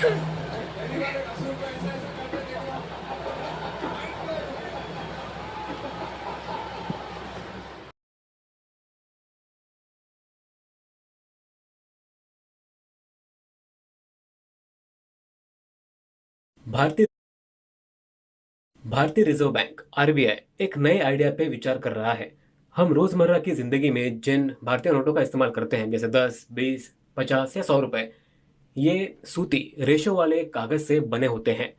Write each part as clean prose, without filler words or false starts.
भारतीय भारतीय reserve bank RBI एक नए आइडिया पे विचार कर रहा है। हम रोजमर्रा की जिंदगी में जिन भारतीय नोटों का इस्तेमाल करते हैं, जैसे 10, 20, 50 या 100 रुपए, ये सूती रेशों वाले कागज से बने होते हैं।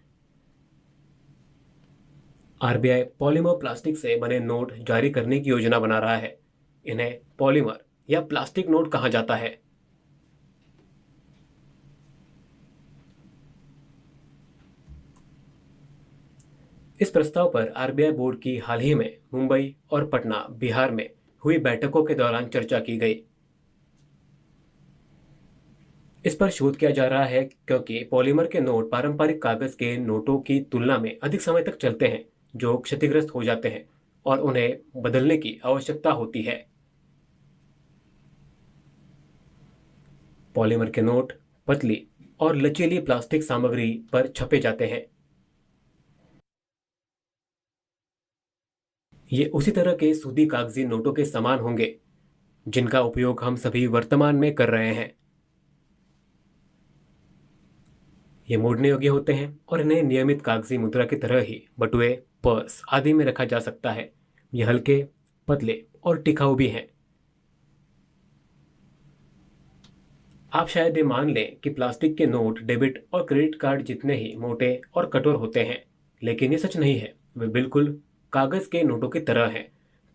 आरबीआई पॉलीमर प्लास्टिक से बने नोट जारी करने की योजना बना रहा है। इन्हें पॉलीमर या प्लास्टिक नोट कहा जाता है। इस प्रस्ताव पर आरबीआई बोर्ड की हाल ही में मुंबई और पटना, बिहार में हुई बैठकों के दौरान चर्चा की गई। इस पर शोध किया जा रहा है क्योंकि पॉलीमर के नोट पारंपरिक कागज के नोटों की तुलना में अधिक समय तक चलते हैं, जो क्षतिग्रस्त हो जाते हैं और उन्हें बदलने की आवश्यकता होती है। पॉलीमर के नोट पतली और लचीली प्लास्टिक सामग्री पर छपे जाते हैं। ये उसी तरह के सूदी कागजी नोटों के समान होंगे जिनका उपयोग हम सभी वर्तमान में कर रहे हैं। ये मोड़ने योग्य होते हैं और इन्हें नियमित कागजी मुद्रा की तरह ही बटुए, पर्स आदि में रखा जा सकता है। ये हल्के, पतले और टिकाऊ भी हैं। आप शायद ये मान लें कि प्लास्टिक के नोट डेबिट और क्रेडिट कार्ड जितने ही मोटे और कठोर होते हैं, लेकिन ये सच नहीं है। वे बिल्कुल कागज के नोटों की तरह हैं।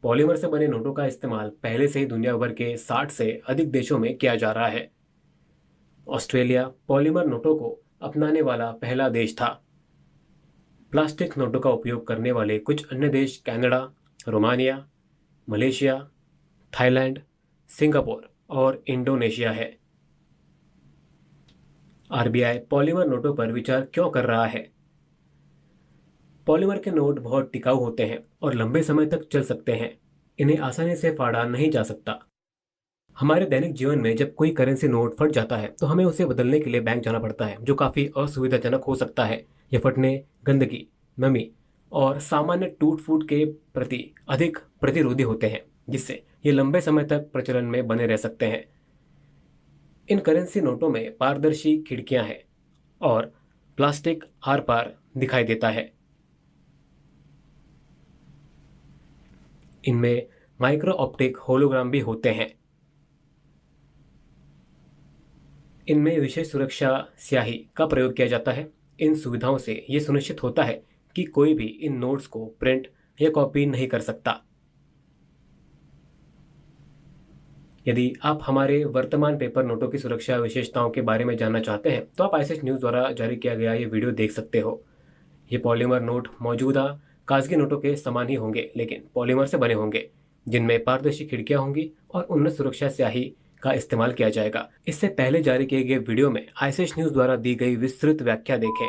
पॉलीमर से बने नोटों का इस्तेमाल पहले से ही दुनिया भर के 60 से अधिक देशों में किया जा रहा है। ऑस्ट्रेलिया पॉलीमर नोटों को अपनाने वाला पहला देश था। प्लास्टिक नोटों का उपयोग करने वाले कुछ अन्य देश Canada, Romania, Malaysia, Thailand, Singapore और इंडोनेशिया है। आरबीआई पॉलीमर नोटों पर विचार क्यों कर रहा है? पॉलीमर के नोट बहुत टिकाऊ होते हैं और लंबे समय तक चल सकते हैं। इन्हें आसानी से फाड़ा नहीं जा सकता। हमारे दैनिक जीवन में जब कोई करेंसी नोट फट जाता है तो हमें उसे बदलने के लिए बैंक जाना पड़ता है, जो काफ़ी असुविधाजनक हो सकता है। यह फटने, गंदगी, नमी और सामान्य टूट फूट के प्रति अधिक प्रतिरोधी होते हैं, जिससे ये लंबे समय तक प्रचलन में बने रह सकते हैं। इन करेंसी नोटों में पारदर्शी खिड़कियां हैं और प्लास्टिक आर पार दिखाई देता है। इनमें माइक्रो ऑप्टिक होलोग्राम भी होते हैं। इनमें विशेष सुरक्षा स्याही का प्रयोग किया जाता है। इन सुविधाओं से यह सुनिश्चित होता है कि कोई भी इन नोट्स को प्रिंट या कॉपी नहीं कर सकता। यदि आप हमारे वर्तमान पेपर नोटों की सुरक्षा विशेषताओं के बारे में जानना चाहते हैं तो आप आईसीएस न्यूज़ द्वारा जारी किया गया ये वीडियो देख सकते हो। ये पॉलीमर नोट मौजूदा कागजी नोटों के समान ही होंगे, लेकिन पॉलीमर से बने होंगे, जिनमें पारदर्शी खिड़कियां होंगी और उन्नत सुरक्षा स्याही का इस्तेमाल किया जाएगा। इससे पहले जारी किए गए वीडियो में आईसीएस न्यूज़ द्वारा दी गई विस्तृत व्याख्या देखें।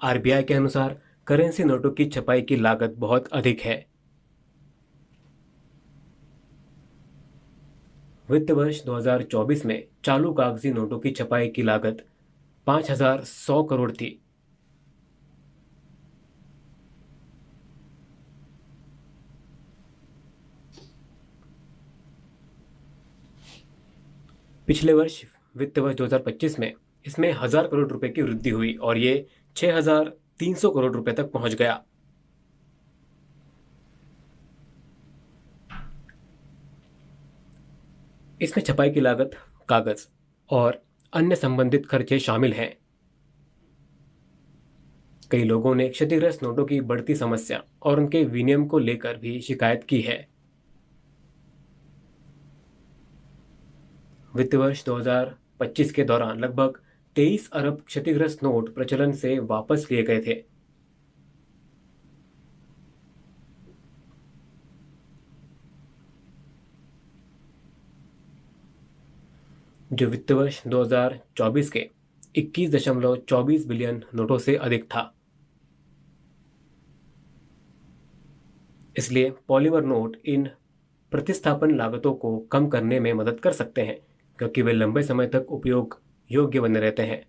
आरबीआई के अनुसार करेंसी नोटों की छपाई की लागत बहुत अधिक है। वित्त वर्ष 2024 में चालू कागजी नोटों की छपाई की लागत 5,100 करोड़ थी। पिछले वर्ष वित्त वर्ष 2025 में इसमें 1,000 करोड़ रुपए की वृद्धि हुई और ये 6,300 करोड़ रुपए तक पहुंच गया। इसमें छपाई की लागत, कागज और अन्य संबंधित खर्चे शामिल हैं। कई लोगों ने क्षतिग्रस्त नोटों की बढ़ती समस्या और उनके विनियम को लेकर भी शिकायत की है। वित्त वर्ष 2025 के दौरान लगभग 23 अरब क्षतिग्रस्त नोट प्रचलन से वापस लिए गए थे। जो वित्त वर्ष 2024 के 21.24 बिलियन नोटों से अधिक था। इसलिए पॉलीमर नोट इन प्रतिस्थापन लागतों को कम करने में मदद कर सकते हैं, क्योंकि वे लंबे समय तक उपयोग योग्य बने रहते हैं।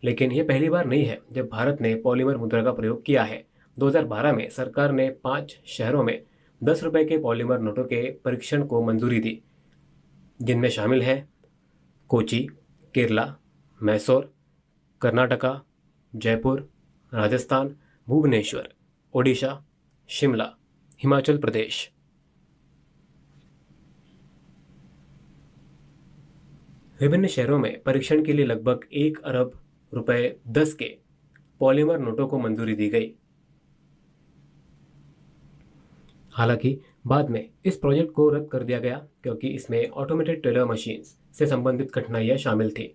लेकिन यह पहली बार नहीं है जब भारत ने पॉलीमर मुद्रा का प्रयोग किया है। 2012 में सरकार ने 5 शहरों में 10 रुपए के पॉलीमर नोटों के परीक्षण को मंजूरी दी, जिनमें शामिल हैं कोची, केरला, मैसूर, कर्नाटका, जयपुर, राजस्थान, भुवनेश्वर, ओडिशा, शिमला, हिमाचल प्रदेश। विभिन्न शहरों में परीक्षण के लिए लगभग 1 अरब रुपए 10 के पॉलीमर नोटों को मंजूरी दी गई। हालांकि बाद में इस प्रोजेक्ट को रद्द कर दिया गया, क्योंकि इसमें ऑटोमेटेड टेलर मशीन्स से संबंधित कठिनाइयां शामिल थी।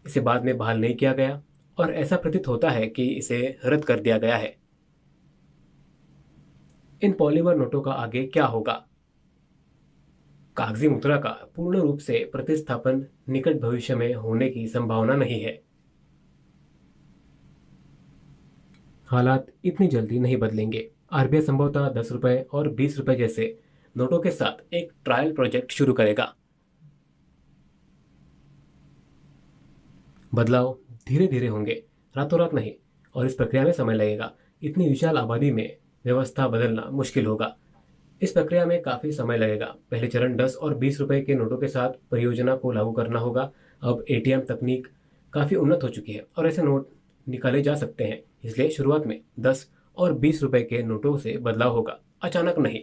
इसे बाद में बहाल नहीं किया गया और ऐसा प्रतीत होता है कि इसे रद्द कर दिया गया है। इन पॉलीमर नोटों का आगे क्या होगा? कागजी मुद्रा का पूर्ण रूप से प्रतिस्थापन निकट भविष्य में होने की संभावना नहीं है। हालात इतनी जल्दी नहीं बदलेंगे। आरबीआई संभवतः 10 रुपए और 20 रुपए जैसे नोटों के साथ एक ट्रायल प्रोजेक्ट शुरू करेगा। बदलाव धीरे धीरे होंगे, रातों रात नहीं, और इस प्रक्रिया में समय लगेगा। इतनी विशाल आबादी में व्यवस्था बदलना मुश्किल होगा। इस प्रक्रिया में काफी समय लगेगा। पहले चरण 10 और 20 रुपए के नोटों के साथ परियोजना को लागू करना होगा। अब एटीएम तकनीक काफी उन्नत हो चुकी है और ऐसे नोट निकाले जा सकते हैं। इसलिए शुरुआत में 10 और 20 रुपए के नोटों से बदलाव होगा, अचानक नहीं।